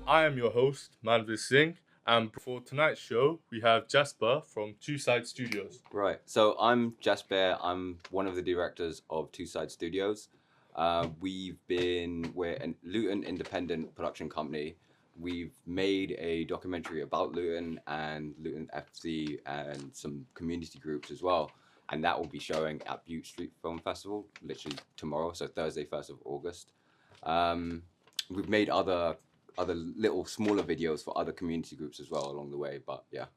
I am your host, Manveer, and for tonight's show, we have Jasper from Two Side Studios. Right. So I'm Jasbir. I'm one of the directors of Two Side Studios. We're a Luton independent production company. We've made a documentary about Luton and Luton FC and some community groups as well. And that will be showing at Butte Street Film Festival, literally tomorrow, so Thursday, 1st of August. We've made other little smaller videos for other community groups as well along the way, but yeah.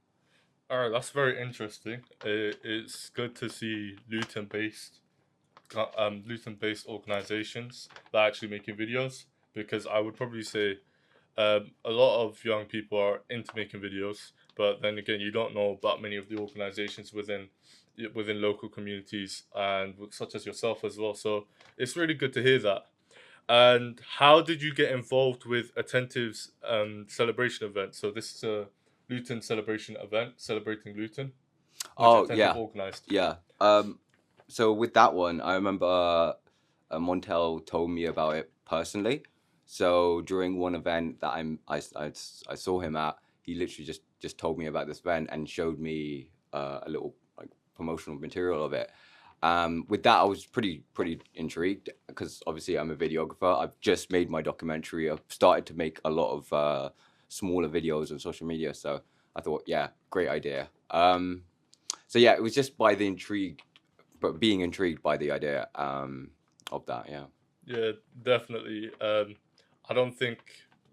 All right, that's very interesting. It's good to see Luton-based organizations that are actually making videos, because I would probably say a lot of young people are into making videos, but then again, you don't know about many of the organizations within local communities and such as yourself as well. So it's really good to hear that. And how did you get involved with Attentive's celebration event? So this is a Luton celebration event celebrating Luton, which Oh Attentive yeah, organized. yeah. So with that one, I remember Montel told me about it personally. So during one event that I saw him at, he literally just told me about this event and showed me a little like promotional material of it. With that, I was pretty intrigued because obviously I'm a videographer. I've just made my documentary. I've started to make a lot of smaller videos on social media. So I thought, yeah, great idea. So yeah, it was just by the intrigue, but being intrigued by the idea of that. Yeah. Yeah, definitely. I don't think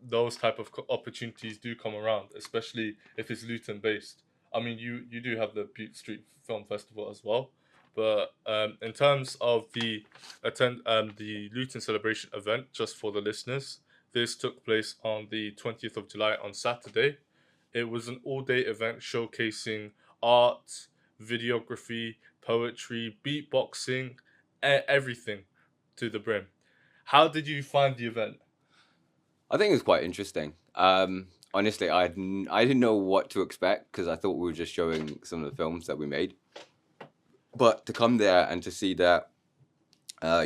those type of opportunities do come around, especially if it's Luton based. I mean, you do have the Butte Street Film Festival as well, but in terms of the Luton celebration event, just for the listeners, this took place on the 20th of July on Saturday. It was an all-day event showcasing art, videography, poetry, beatboxing, everything to the brim. How did you find the event? I think it was quite interesting. Honestly, I didn't know what to expect because I thought we were just showing some of the films that we made. But to come there and to see that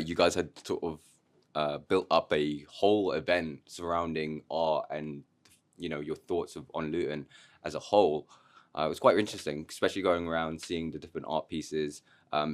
you guys had sort of built up a whole event surrounding art and your thoughts on Luton as a whole, it was quite interesting, especially going around seeing the different art pieces,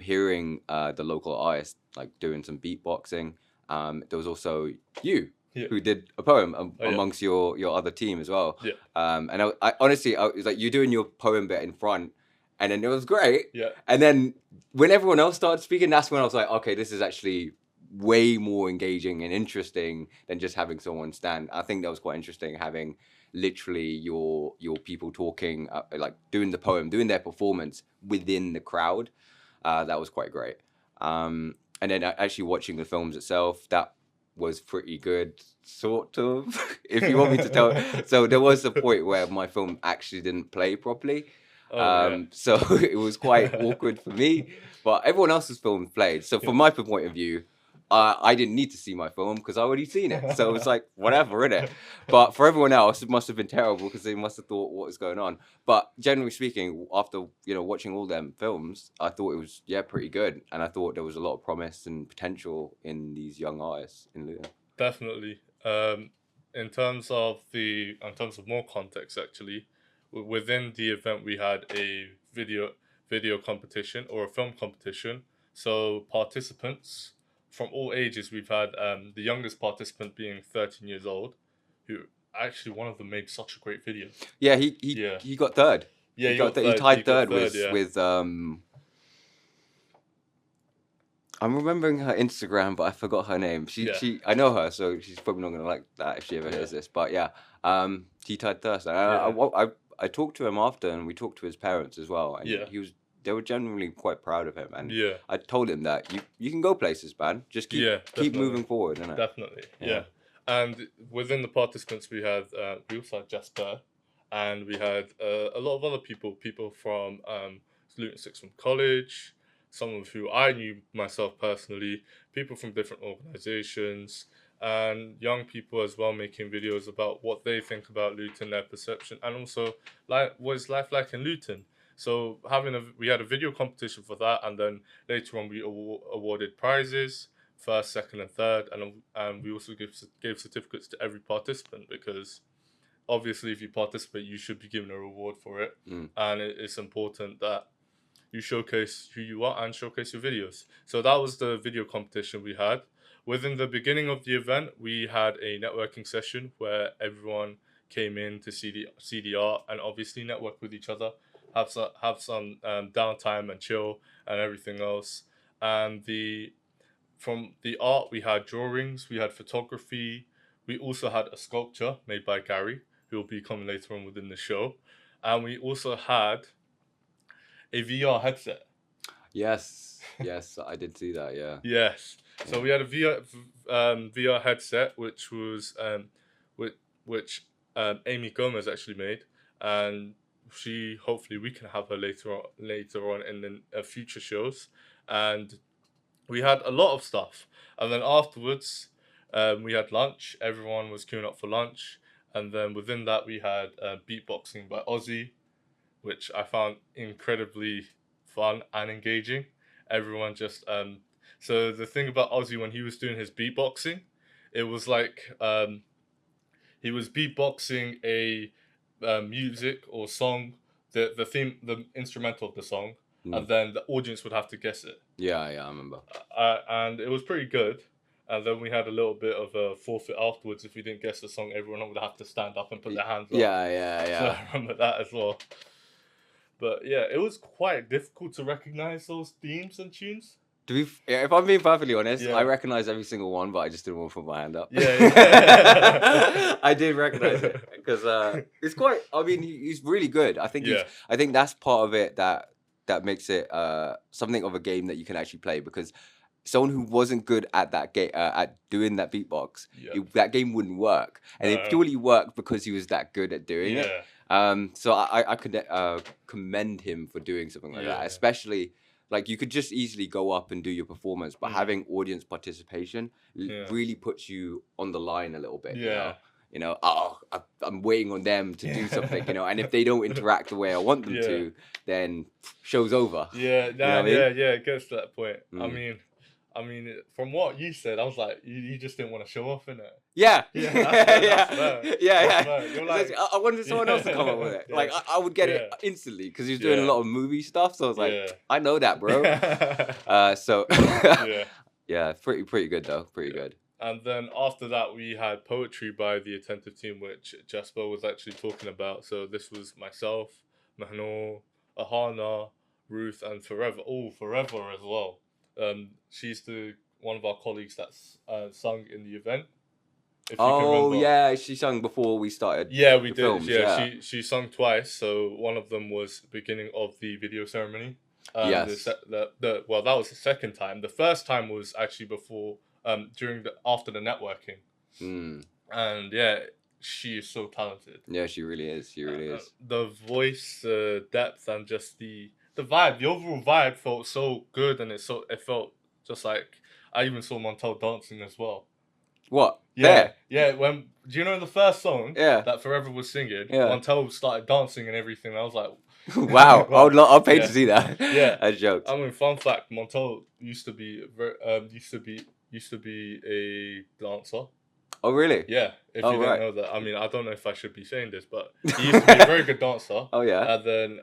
hearing the local artists like doing some beatboxing. There was also you Yeah. who did a poem yeah. amongst your other team as well. Yeah. And I honestly, I was like you doing your poem bit in front, and then it was great. Yeah. And then when everyone else started speaking, that's when I was like, okay, this is actually way more engaging and interesting than just having someone stand. I think that was quite interesting, having literally your people talking, like doing the poem, doing their performance within the crowd. That was quite great. And then actually watching the films itself, that was pretty good, sort of, if you want me to tell. So there was a point where my film actually didn't play properly. So it was quite awkward for me, but everyone else's film played. So from my point of view, I didn't need to see my film because I already seen it. So it was like, whatever, innit? But for everyone else, it must have been terrible because they must have thought what was going on. But generally speaking, after watching all them films, I thought it was pretty good, and I thought there was a lot of promise and potential in these young artists in Luton. Definitely. In terms of more context, actually, within the event we had a video competition or a film competition. So participants from all ages. We've had the youngest participant being 13 years old, who actually one of them made such a great video. Yeah, he got third. Yeah, he tied third yeah. with I'm remembering her Instagram, but I forgot her name. I know her, so she's probably not gonna like that if she ever hears this. But yeah, he tied third. I talked to him after, and we talked to his parents as well, and they were genuinely quite proud of him. And I told him that you can go places, man. Just keep moving forward. Innit? Definitely, yeah. And within the participants, we also had Jasper, and we had a lot of other people from Luton Sixth Form College, some of who I knew myself personally, people from different organisations, and young people as well making videos about what they think about Luton, their perception, and also like what is life like in Luton. So we had a video competition for that, and then later on we awarded prizes, first, second, and third, and we also gave certificates to every participant because obviously if you participate, you should be given a reward for it, Mm. and it's important that you showcase who you are and showcase your videos. So that was the video competition we had. Within the beginning of the event, we had a networking session where everyone came in to see the art and obviously network with each other, have some downtime and chill and everything else. And the from the art, we had drawings, we had photography, we also had a sculpture made by Gary, who will be coming later on within the show, and we also had a VR headset. Yes, yes, I did see that. Yeah. Yes. So Yeah. we had a VR headset, which Amy Gomez actually made, and hopefully we can have her later on in the future shows, and we had a lot of stuff, and then afterwards, we had lunch. Everyone was queuing up for lunch, and then within that we had beatboxing by Ozzy, which I found incredibly fun and engaging. Everyone just so the thing about Ozzy when he was doing his beatboxing, it was like he was beatboxing a music or song, the theme, the instrumental of the song, and then the audience would have to guess it. Yeah, yeah, I remember. And it was pretty good. And then we had a little bit of a forfeit afterwards. If we didn't guess the song, everyone would have to stand up and put their hands up. Yeah, yeah, So yeah. I remember that as well. But yeah, it was quite difficult to recognize those themes and tunes. If I'm being perfectly honest, Yeah. I recognize every single one, but I just didn't want to put my hand up. Yeah. I did recognize it because it's quite. I mean, he's really good. I think. Yeah. I think that's part of it that makes it something of a game that you can actually play, because someone who wasn't good at that game at doing that beatbox, Yeah. that game wouldn't work, and it purely worked because he was that good at doing it. So I could commend him for doing something like that, especially. Like, you could just easily go up and do your performance, but having audience participation really puts you on the line a little bit. You know, I'm waiting on them to do something. You know, and if they don't interact the way I want them to, then show's over. Yeah, You know what I mean? yeah, it gets to that point. I mean, from what you said, I was like, you just didn't want to show off, innit? Yeah, Yeah, that's fair. yeah. You're like, I wanted someone else to come up with it. Like, I would get it instantly because he was doing a lot of movie stuff. So I was like, I know that, bro. So yeah, pretty good though. Pretty good. And then after that, we had poetry by the Attentive Team, which Jasper was actually talking about. So this was myself, Mahno, Ahana, Ruth, and Forever. Oh, Forever as well. She's one of our colleagues that's sung in the event. If you can yeah, she sung before we started. Yeah, we did. Films, yeah, she sung twice. So one of them was beginning of the video ceremony. Yes. That was the second time. The first time was actually before, after the networking. And yeah, she is so talented. Yeah, she really is. She really is. The voice, depth, and just the vibe. The overall vibe felt so good, and it felt just like I even saw Montel dancing as well. What? Yeah, yeah. Do you know the first song? Yeah. That Forever was singing. Yeah. Montel started dancing and everything. I was like, wow. I'll pay to see that. Yeah. As jokes. I mean, fun fact: Montel used to be a dancer. Oh really? Yeah. If you didn't know that, I mean, I don't know if I should be saying this, but he used to be a very good dancer. Oh yeah. And then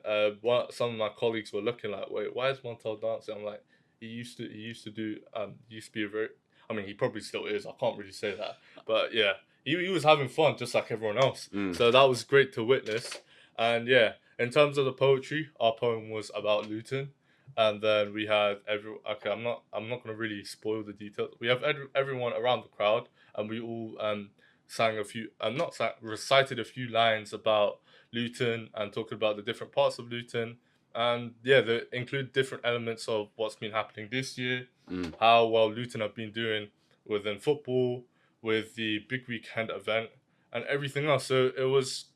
some of my colleagues were looking like, wait, why is Montel dancing? I'm like, he used to be a very. I mean, he probably still is. I can't really say that. But yeah, he was having fun just like everyone else. So that was great to witness. And yeah, in terms of the poetry, our poem was about Luton. And then we had I'm not going to really spoil the details. We have everyone around the crowd, and we all sang a few, recited a few lines about Luton and talking about the different parts of Luton. And yeah, they include different elements of what's been happening this year, how well Luton have been doing within football, with the big weekend event, and everything else. So it was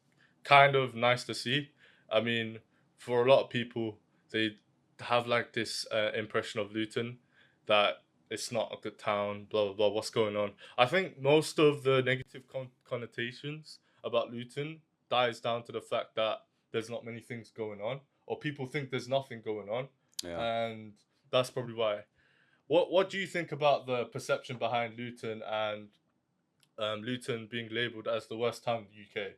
kind of nice to see. I mean, for a lot of people, they have like this impression of Luton that it's not a good town, blah, blah, blah, what's going on. I think most of the negative connotations about Luton dies down to the fact that there's not many things going on. or people think there's nothing going on, Yeah. and that's probably why. What do you think about the perception behind Luton and Luton being labelled as the worst town in the UK?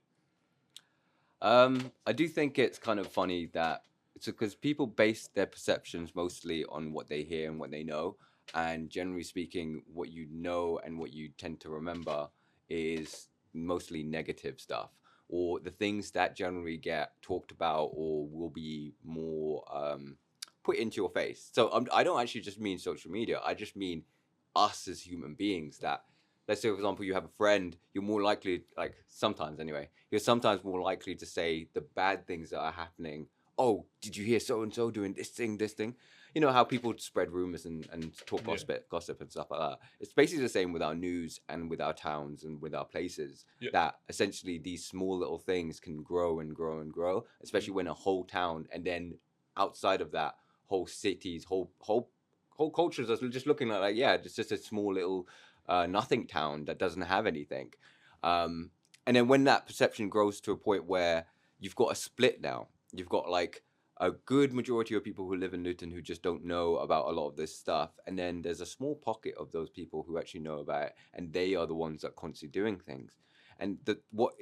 I do think it's kind of funny that it's because people base their perceptions mostly on what they hear and what they know, and generally speaking, what you know and what you tend to remember is mostly negative stuff, or the things that generally get talked about or will be more put into your face. So I don't actually just mean social media. I just mean us as human beings. That, let's say, for example, you have a friend, you're more likely, like sometimes anyway, you're sometimes more likely to say the bad things that are happening. Oh, did you hear so and so doing this thing, this thing? You know how people spread rumors and talk Yeah. gossip and stuff like that. It's basically the same with our news and with our towns and with our places. Yeah. That essentially these small little things can grow and grow and grow, especially when a whole town, and then outside of that, whole cities, whole cultures are just looking like yeah, it's just a small little nothing town that doesn't have anything. And then when that perception grows to a point where you've got a split now, you've got like a good majority of people who live in Luton who just don't know about a lot of this stuff, and then there's a small pocket of those people who actually know about it, and they are the ones that are constantly doing things. And what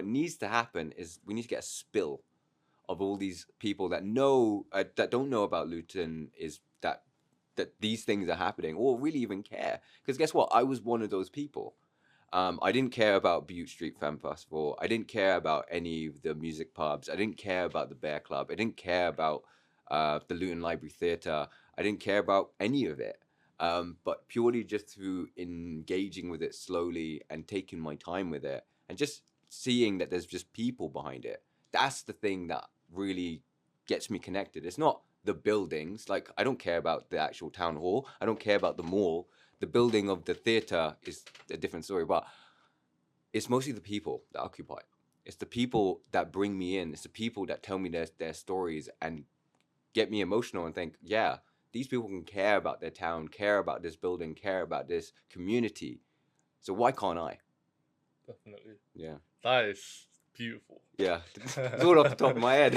needs to happen is we need to get a spill of all these people that know that don't know about Luton, is that these things are happening or really even care. Because guess what? I was one of those people. I didn't care about Butte Street Film Festival. I didn't care about any of the music pubs. I didn't care about the Bear Club. I didn't care about the Luton Library Theatre. I didn't care about any of it. But purely just through engaging with it slowly and taking my time with it and just seeing that there's just people behind it. That's the thing that really gets me connected. It's not the buildings. Like, I don't care about the actual town hall. I don't care about the mall. The building of the theater is a different story, but it's mostly the people that occupy it. It's the people that bring me in. It's the people that tell me their stories and get me emotional and think, yeah, these people can care about their town, care about this building, care about this community. So why can't I? Definitely. Yeah. That is beautiful. Yeah. It's all off the top of my head.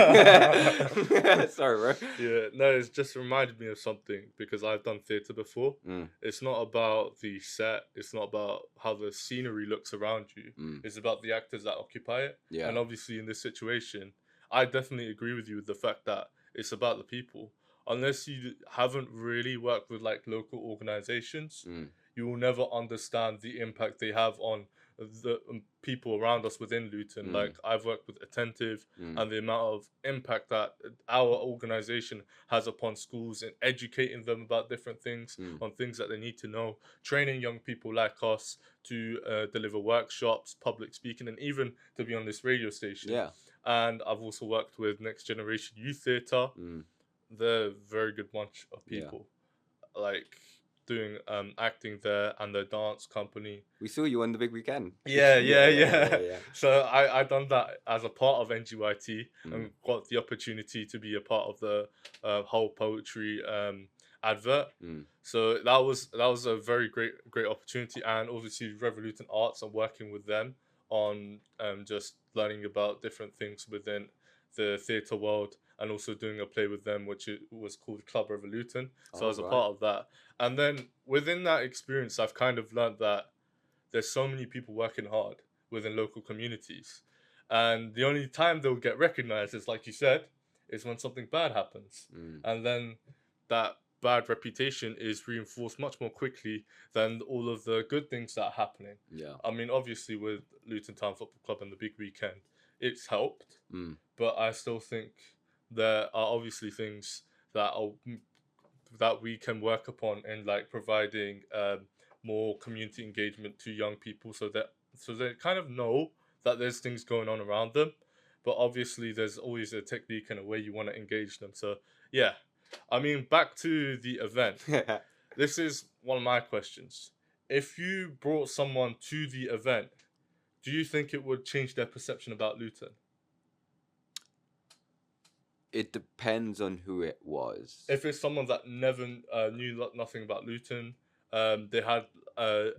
Sorry, bro. Yeah, no, it's just reminded me of something because I've done theatre before. It's not about the set, it's not about how the scenery looks around you. It's about the actors that occupy it. Yeah. And obviously in this situation, I definitely agree with you with the fact that it's about the people. Unless you haven't really worked with like local organizations, you will never understand the impact they have on the people around us within Luton. Like I've worked with Attentive, and the amount of impact that our organization has upon schools and educating them about different things, on things that they need to know, training young people like us to deliver workshops, public speaking, and even to be on this radio station. Yeah. And I've also worked with Next Generation Youth Theatre. They're a very good bunch of people. Like doing acting there and the dance company. We saw you on the big weekend. Yeah. So I done that as a part of NGYT and got the opportunity to be a part of the whole poetry advert. So that was a very great opportunity, and obviously Revolution Arts and working with them on just learning about different things within the theatre world, and also doing a play with them which was called Club Revolution. So I was a part of that. And then within that experience, I've kind of learned that there's so many people working hard within local communities. And the only time they'll get recognized is, like you said, is when something bad happens. And then that bad reputation is reinforced much more quickly than all of the good things that are happening. Yeah. I mean, obviously with Luton Town Football Club and the big weekend, it's helped. But I still think there are obviously things that we can work upon in like providing more community engagement to young people, so they kind of know that there's things going on around them. But obviously there's always a technique and a way you want to engage them. So yeah, I mean, back to the event. This is one of my questions. If you brought someone to the event, do you think it would change their perception about Luton? It depends on who it was. If it's someone that never knew nothing about Luton, they had a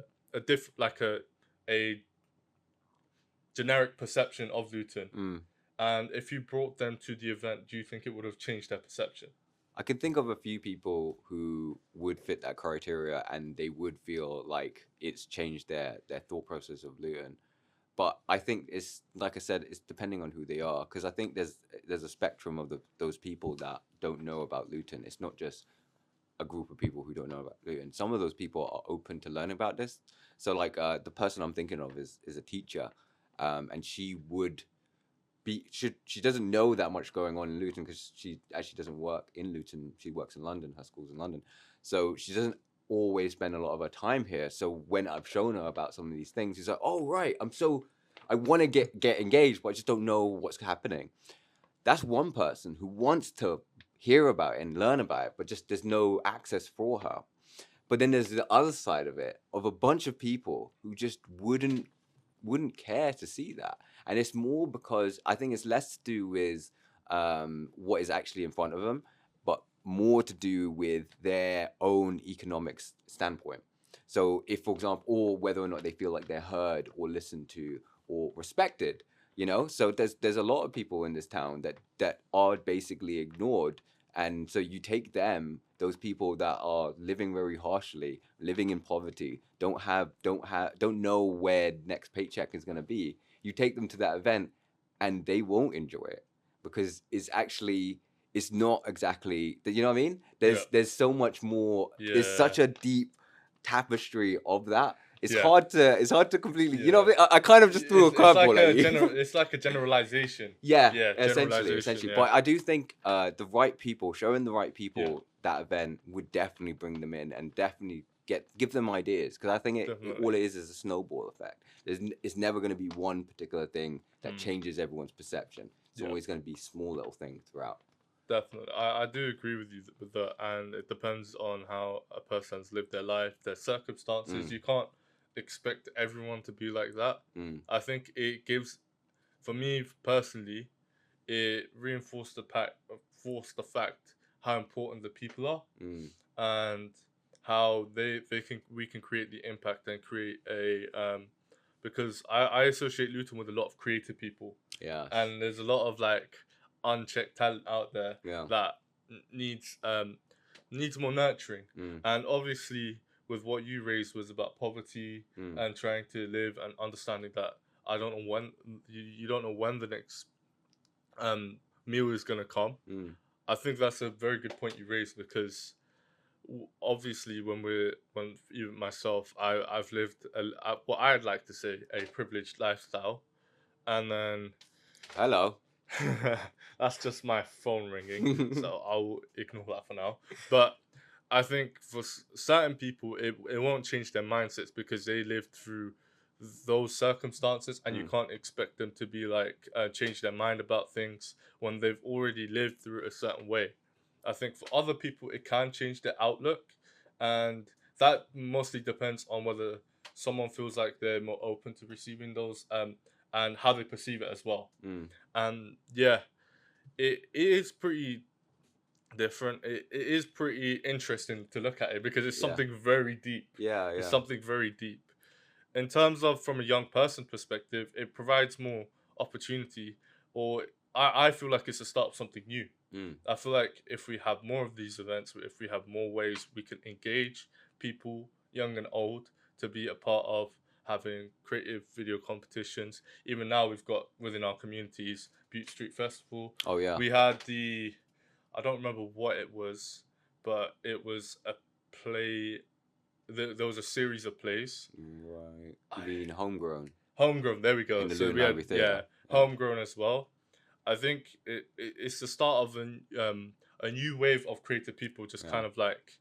generic perception of Luton, And if you brought them to the event, do you think it would have changed their perception? I can think of a few people who would fit that criteria and they would feel like it's changed their thought process of Luton. But I think it's like I said, it's depending on who they are, because I think there's a spectrum of those people that don't know about Luton. It's not just a group of people who don't know about Luton. Some of those people are open to learn about this. So like the person I'm thinking of is a teacher, and she would be she doesn't know that much going on in Luton because she actually doesn't work in Luton. She works in London. Her school's in London, so she doesn't always spend a lot of her time here. So when I've shown her about some of these things, she's like, "Oh right, I want to get engaged, but I just don't know what's happening." That's one person who wants to hear about it and learn about it, but just there's no access for her. But then there's the other side of it, of a bunch of people who just wouldn't care to see that. And it's more because I think it's less to do with what is actually in front of them, but more to do with their own economic standpoint. So if, for example, or whether or not they feel like they're heard or listened to or respected, you know. So there's a lot of people in this town that are basically ignored, and so you take them, those people that are living very harshly, living in poverty, don't know where next paycheck is going to be. You take them to that event and they won't enjoy it because it's not exactly, you know what I mean? Yeah. There's so much more. There's Yeah. such a deep tapestry of that. It's Yeah. hard to completely, you know Yeah. what I mean? I kind of just threw a It's like curveball a at you. it's like a generalization. Yeah, Yeah, essentially, generalization. Yeah. But I do think the right people, showing the right people Yeah. that event would definitely bring them in and definitely give them ideas, because I think Definitely. all it is a snowball effect. It's never going to be one particular thing that changes everyone's perception. It's Yeah. always going to be small little things throughout. Definitely. I do agree with you with that, and it depends on how a person's lived their life, their circumstances. You can't expect everyone to be like that. I think it gives, for me personally, it reinforced forced the fact how important the people are, and how they can we can create the impact and create a because I associate Luton with a lot of creative people. Yeah. And there's a lot of like unchecked talent out there Yeah. that needs more nurturing. And obviously with what you raised was about poverty and trying to live and understanding that I don't know when you don't know when the next meal is gonna come. I think that's a very good point you raised, because obviously when even myself, I've lived what I'd like to say a privileged lifestyle, and then Hello. that's just my phone ringing, so I'll ignore that for now. But I think for certain people, it won't change their mindsets because they lived through those circumstances, and you can't expect them to be like change their mind about things when they've already lived through a certain way. I think for other people, it can change their outlook, and that mostly depends on whether someone feels like they're more open to receiving those and how they perceive it as well. And yeah, it is pretty different. It is pretty interesting to look at it because it's something very deep. Yeah. It's something very deep. In terms of from a young person perspective, it provides more opportunity, or I feel like it's a start of something new. I feel like if we have more of these events, if we have more ways we can engage people, young and old, to be a part of having creative video competitions. Even now, we've got within our communities, Butte Street Festival. Oh yeah. We had I don't remember what it was, but it was a play. There was a series of plays. Right. You mean homegrown? Homegrown. There we go. In the So Luton we had Library Theatre. homegrown as well. I think it's the start of a new wave of creative people just kind of like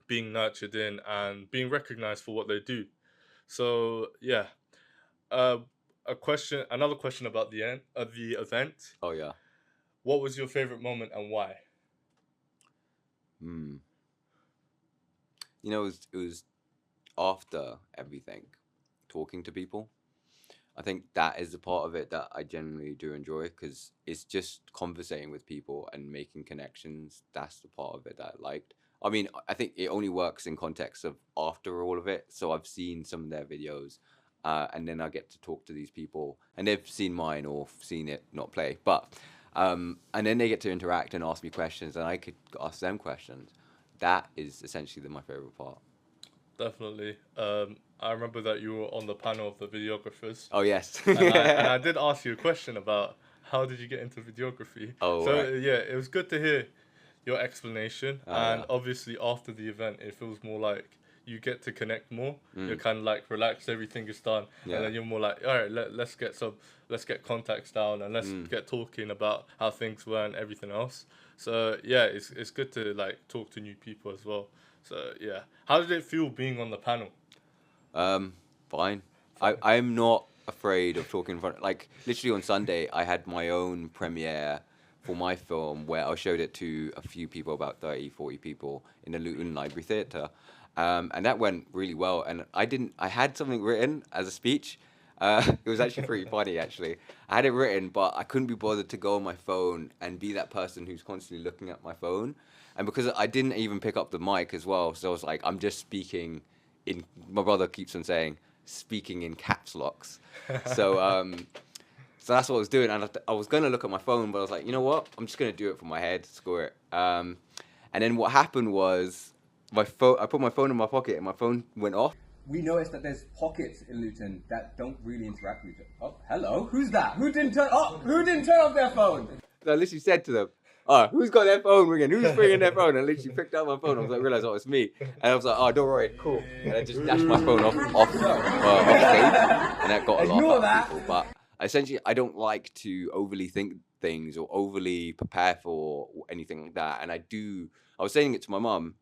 being nurtured in and being recognized for what they do. So yeah, another question about the end of the event. Oh yeah. What was your favorite moment and why? You know, it was after everything, talking to people. I think that is the part of it that I generally do enjoy, because it's just conversating with people and making connections. That's the part of it that I liked. I mean, I think it only works in context of after all of it. So I've seen some of their videos. and then I get to talk to these people, and they've seen mine or seen it not play, but and then they get to interact and ask me questions, and I could ask them questions. That is essentially my favorite part. Definitely. I remember that you were on the panel of the videographers, Oh yes. and I did ask you a question about how did you get into videography. Oh, So right. yeah, it was good to hear your explanation, Oh, and yeah. obviously after the event, it feels more like you get to connect more. You're Mm. kind of like relaxed, everything is done, Yeah. and then you're more like, all right, let's get contacts down and let's Mm. get talking about how things were and everything else. So yeah, it's good to like talk to new people as well. So yeah, how did it feel being on the panel? Fine. Fine. I'm not afraid of talking in front. Like literally on Sunday, I had my own premiere for my film where I showed it to a few people, about 30, 40 people in the Luton Library Theatre. And that went really well. And I had something written as a speech. It was actually pretty funny, actually. I had it written, but I couldn't be bothered to go on my phone and be that person who's constantly looking at my phone. And because I didn't even pick up the mic as well, so I was like, I'm just speaking in, my brother keeps on saying, speaking in caps locks. So, so that's what I was doing. And I was going to look at my phone, but I was like, you know what? I'm just going to do it from my head, screw it. And then what happened was I put my phone in my pocket and my phone went off. We noticed that there's pockets in Luton that don't really interact with each other. Oh, hello, who's that? Who didn't turn off their phone? So I literally said to them, oh, who's got their phone ringing? Who's ringing their phone? And I literally picked up my phone. I was like, realized, oh, it's me. And I was like, oh, don't worry, cool. And I just dashed my phone off stage. And that got a lot of people. But essentially, I don't like to overly think things or overly prepare for anything like that. And I was saying it to my mum,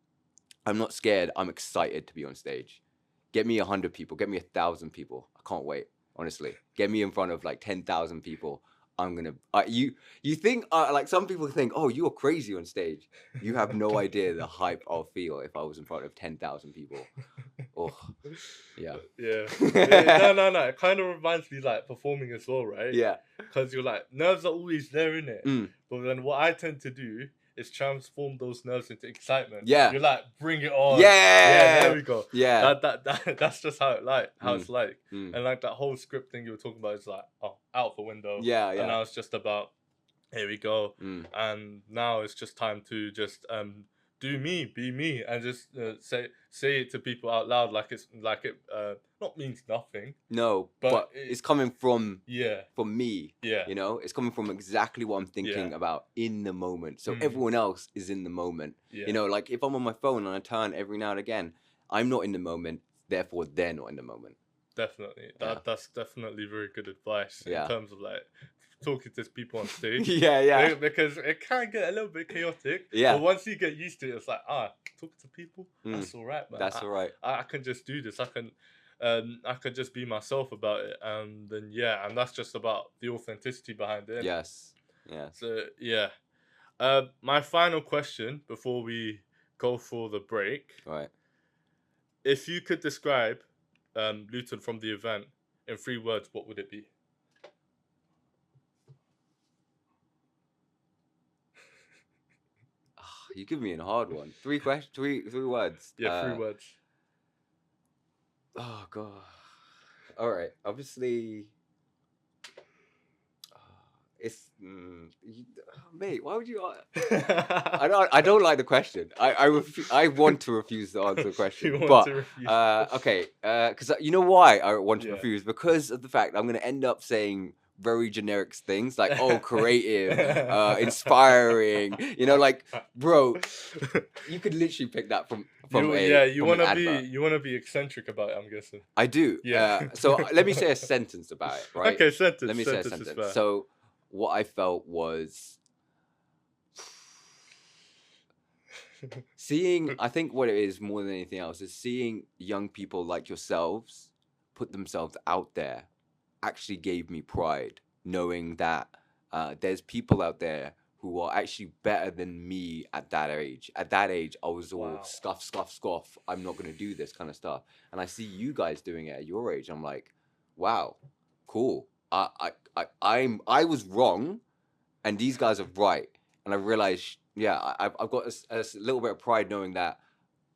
I'm not scared. I'm excited to be on stage. Get me 100 people. Get me 1,000 people. I can't wait. Honestly, get me in front of like 10,000 people. I'm gonna. You think like some people think, oh, you're crazy on stage. You have no idea the hype I'll feel if I was in front of 10,000 people. Oh, yeah. Yeah. No. It kind of reminds me like performing as well, right? Yeah. Because you're like nerves are always there in it, Mm. but then what I tend to do is transform those nerves into excitement. Yeah. You're like, bring it on. Yeah. There we go. Yeah. That's just how it's like. Mm. And like that whole script thing you were talking about is like, oh, out the window. Yeah. And now it's just about, here we go. Mm. And now it's just time to just do me, be me, and just say it to people out loud like it not means nothing. No, but it's coming from me. Yeah. You know, it's coming from exactly what I'm thinking about in the moment. So everyone else is in the moment. Yeah. You know, like if I'm on my phone and I turn every now and again, I'm not in the moment. Therefore, they're not in the moment. Definitely. That's definitely very good advice in terms of like talking to people on stage. Yeah. Because it can get a little bit chaotic. Yeah. But once you get used to it, it's like, talking to people, that's all right, man. That's all right. I can just do this. I can just be myself about it. And then, and that's just about the authenticity behind it. Yes. So, my final question before we go for the break. Right. If you could describe Luton from the event in 3 words, what would it be? You give me a hard one. 3 words. Yeah, 3 words. Oh god. All right. Obviously, it's mate. Why would you? I don't like the question. I want to refuse to answer the question. Okay. Because you know why I want to refuse? Because of the fact I'm going to end up saying very generic things like, oh, creative, inspiring, you know, like, bro, you could literally pick that from you want to be eccentric about it, I'm guessing. I do. So let me say a sentence about it, right? Okay, sentence. Let me say a sentence. So what I felt was I think what it is more than anything else is seeing young people like yourselves put themselves out there actually gave me pride, knowing that there's people out there who are actually better than me at that age. At that age, I was all scoff. I'm not going to do this kind of stuff. And I see you guys doing it at your age. I'm like, wow, cool. I was wrong, and these guys are right. And I realized, I've got a little bit of pride knowing that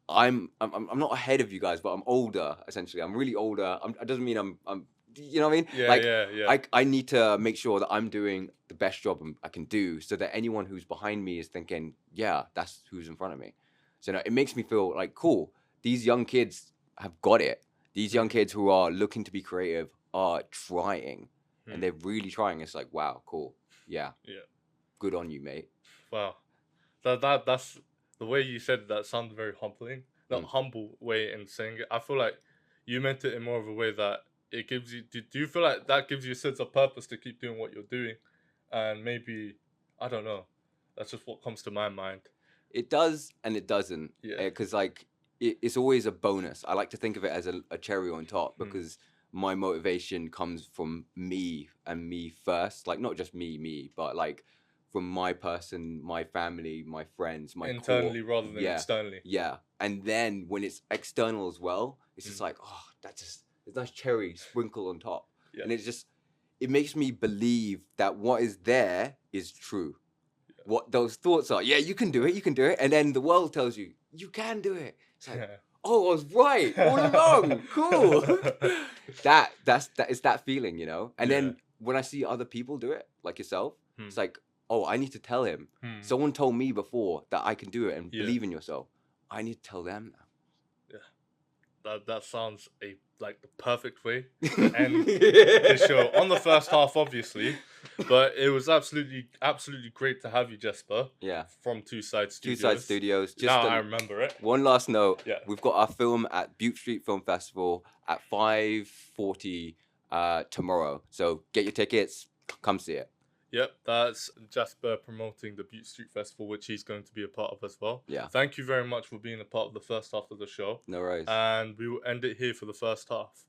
I'm not ahead of you guys, but I'm older. Essentially, I'm really older. It doesn't mean I'm. You know what I mean? Yeah, Like, yeah. I need to make sure that I'm doing the best job I can do, so that anyone who's behind me is thinking, yeah, that's who's in front of me. So it makes me feel like, cool. These young kids have got it. These young kids who are looking to be creative are trying, and they're really trying. It's like, wow, cool. Yeah. Yeah. Good on you, mate. Wow. That's the way you said that sounded very humbling. Not humble way in saying it. I feel like you meant it in more of a way that it gives you. Do you feel like that gives you a sense of purpose to keep doing what you're doing? And maybe, I don't know. That's just what comes to my mind. It does and it doesn't. Yeah. Because like it's always a bonus. I like to think of it as a cherry on top, because my motivation comes from me and me first. Like, not just me, but like from my person, my family, my friends, my Internally core. rather than externally. Yeah. And then when it's external as well, it's just like, oh, that's just a nice cherry sprinkle on top. Yeah. And it makes me believe that what is there is true. What those thoughts are, yeah, you can do it, and then the world tells you you can do it. It's like, oh, I was right all along. Cool. It's that feeling, you know. And then when I see other people do it, like yourself, it's like, oh, I need to tell him. Someone told me before that I can do it, and believe in yourself. I need to tell them now. That sounds like the perfect way to end the show on the first half, obviously, but it was absolutely great to have you, Jasper. Yeah. From Two Side Studios. Two Side Studios. Just now I remember it. One last note. Yeah. We've got our film at Butte Street Film Festival at 5:40 tomorrow. So get your tickets. Come see it. Yep, that's Jasper promoting the Butte Street Festival, which he's going to be a part of as well. Yeah. Thank you very much for being a part of the first half of the show. No worries. And we will end it here for the first half.